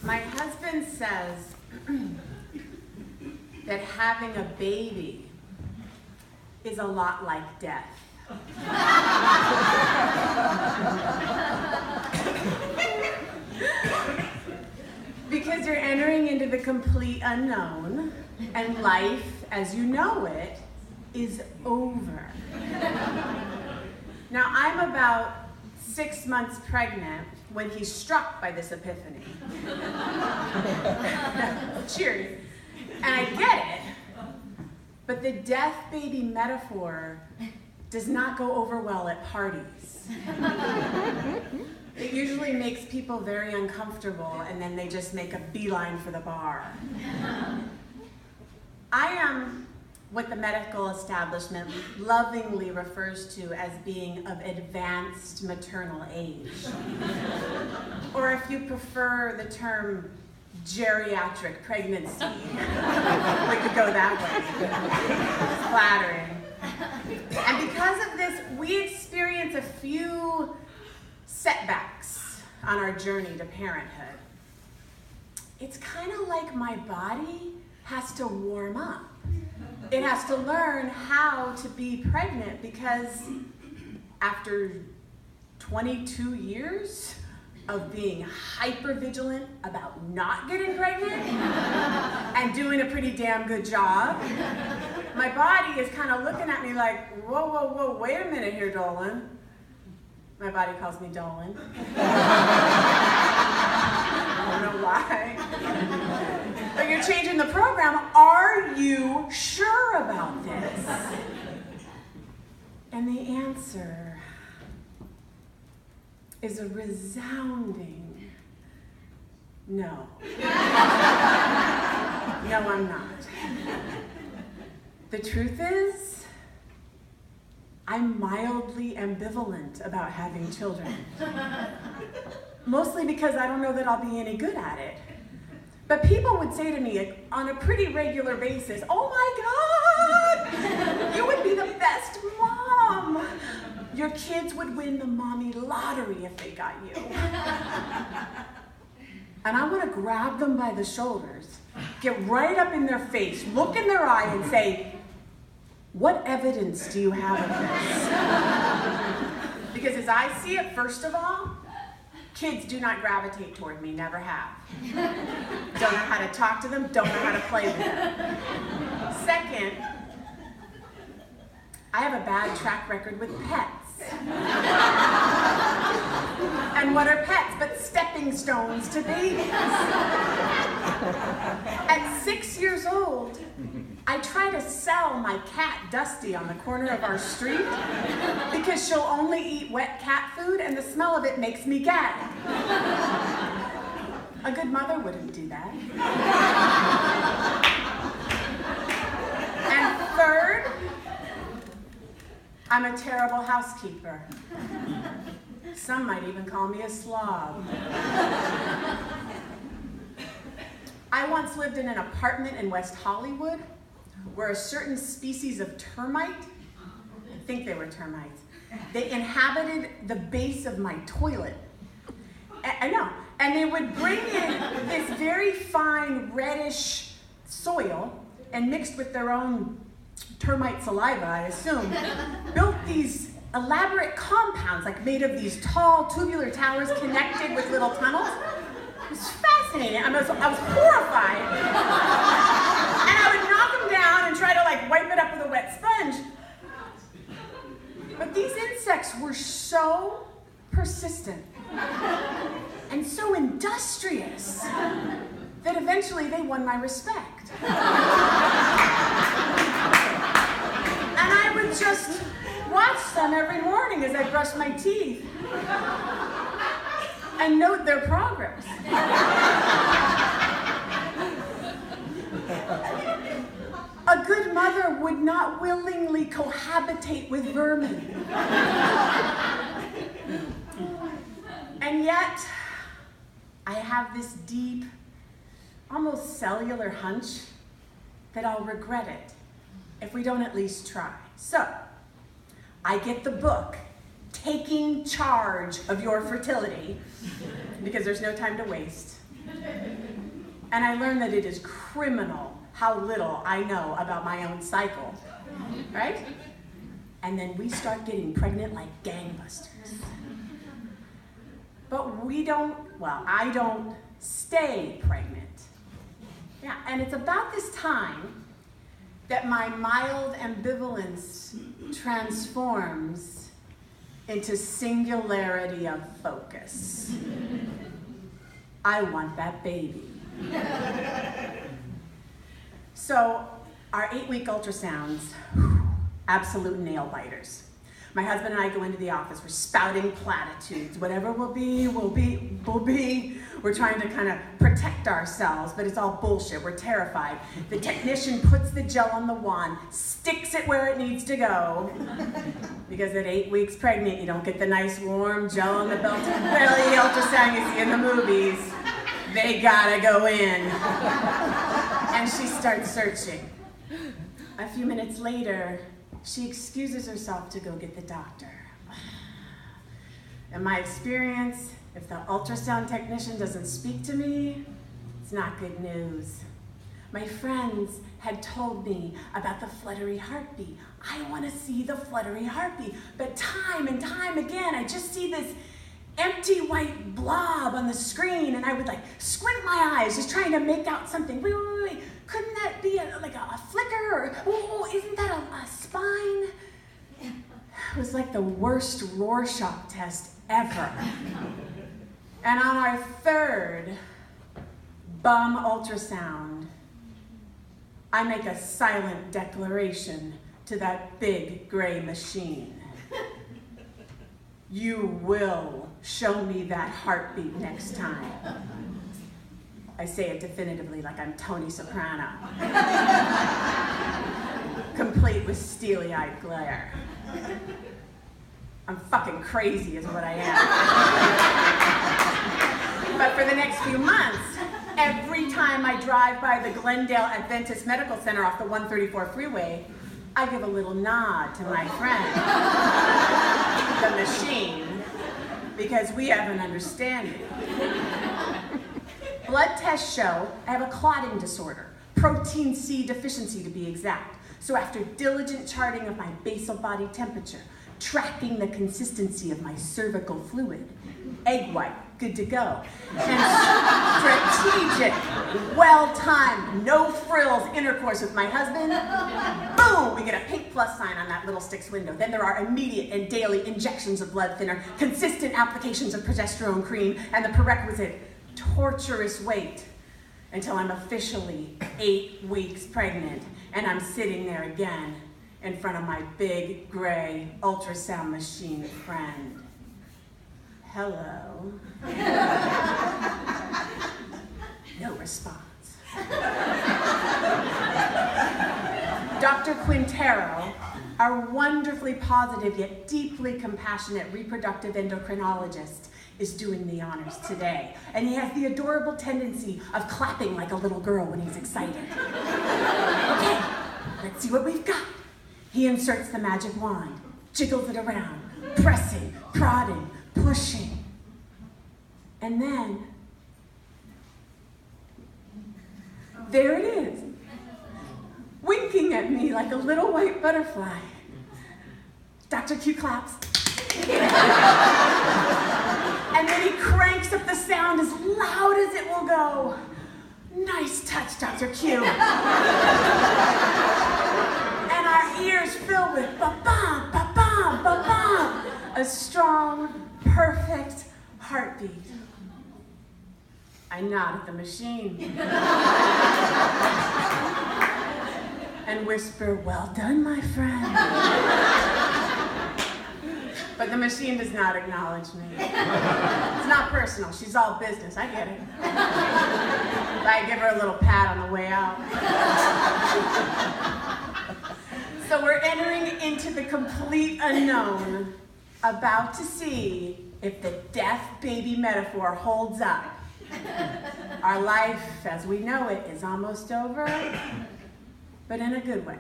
My husband says that having a baby is a lot like death. Because you're entering into the complete unknown, and life as you know it is over. Now, I'm about 6 months pregnant when he's struck by this epiphany. Cheers. And I get it, but the death baby metaphor does not go over well at parties. It usually makes people very uncomfortable, and then they just make a beeline for the bar. I am what the medical establishment lovingly refers to as being of advanced maternal age. Or if you prefer the term geriatric pregnancy, we could go that way. It's flattering. And because of this, we experience a few setbacks on our journey to parenthood. It's kind of like my body has to warm up. It has to learn how to be pregnant because after 22 years of being hyper-vigilant about not getting pregnant and doing a pretty damn good job, my body is kind of looking at me like, whoa, whoa, whoa, wait a minute here, Dolan. My body calls me Dolan. I don't know why. But you're changing the program. Are you sure about this? And the answer is a resounding no. No, I'm not. The truth is, I'm mildly ambivalent about having children. Mostly because I don't know that I'll be any good at it. But people would say to me on a pretty regular basis, "Oh my God, you would be the best mom. Your kids would win the mommy lottery if they got you." And I want to grab them by the shoulders, get right up in their face, look in their eye and say, "What evidence do you have of this?" Because as I see it, first of all, kids do not gravitate toward me, never have. Don't know how to talk to them, don't know how to play with them. Second, I have a bad track record with pets. And what are pets but stepping stones to babies? At 6 years old, I try to sell my cat Dusty on the corner of our street because she'll only eat wet cat food and the smell of it makes me gag. A good mother wouldn't do that. And third, I'm a terrible housekeeper. Some might even call me a slob. I once lived in an apartment in West Hollywood where a certain species of termite, I think they were termites, they inhabited the base of my toilet. I know. And they would bring in this very fine reddish soil and mixed with their own termite saliva, I assume, built these elaborate compounds, like made of these tall tubular towers connected with little tunnels. It was fascinating. I was horrified. And I would knock them down and try to wipe it up with a wet sponge. But these insects were so persistent and so industrious that eventually they won my respect. And I would just watch them every morning as I brushed my teeth and note their progress. A good mother would not willingly cohabitate with vermin. And yet, I have this deep, almost cellular hunch that I'll regret it if we don't at least try. So, I get the book, Taking Charge of Your Fertility, because there's no time to waste. And I learned that it is criminal how little I know about my own cycle, right? And then we start getting pregnant like gangbusters. But I don't stay pregnant. Yeah, and it's about this time that my mild ambivalence transforms into singularity of focus. I want that baby. So our 8-week ultrasounds, absolute nail biters. My husband and I go into the office, we're spouting platitudes. Whatever will be, will be, will be. We're trying to kind of protect ourselves, but it's all bullshit. We're terrified. The technician puts the gel on the wand, sticks it where it needs to go, because at 8 weeks pregnant, you don't get the nice warm gel on the belly ultrasound you see in the movies. They gotta go in. And she starts searching. A few minutes later, she excuses herself to go get the doctor. In my experience, if the ultrasound technician doesn't speak to me, it's not good news. My friends had told me about the fluttery heartbeat. I want to see the fluttery heartbeat. But time and time again, I just see this empty white blob on the screen, and I would like squint my eyes, just trying to make out something. Wait. Couldn't that be a flicker? Or isn't that a spine? It was like the worst Rorschach test ever. And on our 3rd bum ultrasound, I make a silent declaration to that big gray machine. You will show me that heartbeat next time. I say it definitively like I'm Tony Soprano. Complete with steely-eyed glare. I'm fucking crazy is what I am. But for the next few months, every time I drive by the Glendale Adventist Medical Center off the 134 freeway, I give a little nod to my friend, the machine, because we have an understanding. Blood tests show I have a clotting disorder, protein C deficiency to be exact. So after diligent charting of my basal body temperature, tracking the consistency of my cervical fluid, egg white, good to go, and strategic, well-timed, no frills intercourse with my husband, boom, we get a pink plus sign on that little sticks window. Then there are immediate and daily injections of blood thinner, consistent applications of progesterone cream, and the prerequisite torturous wait until I'm officially 8 weeks pregnant, and I'm sitting there again in front of my big gray ultrasound machine friend. Hello. No response. Dr. Quintero, our wonderfully positive yet deeply compassionate reproductive endocrinologist, is doing the honors today. And he has the adorable tendency of clapping like a little girl when he's excited. Okay, let's see what we've got. He inserts the magic wand, jiggles it around, pressing, prodding, pushing. And then, there it is, winking at me like a little white butterfly. Dr. Q claps. And then he cranks up the sound as loud as it will go. Nice touch, Dr. Q. And our ears fill with ba-bum, ba-bum, ba-bum. A strong, perfect heartbeat. I nod at the machine. And whisper, well done, my friend. But the machine does not acknowledge me. It's not personal, she's all business, I get it. I give her a little pat on the way out. So we're entering into the complete unknown, about to see if the death baby metaphor holds up. Our life as we know it is almost over, but in a good way.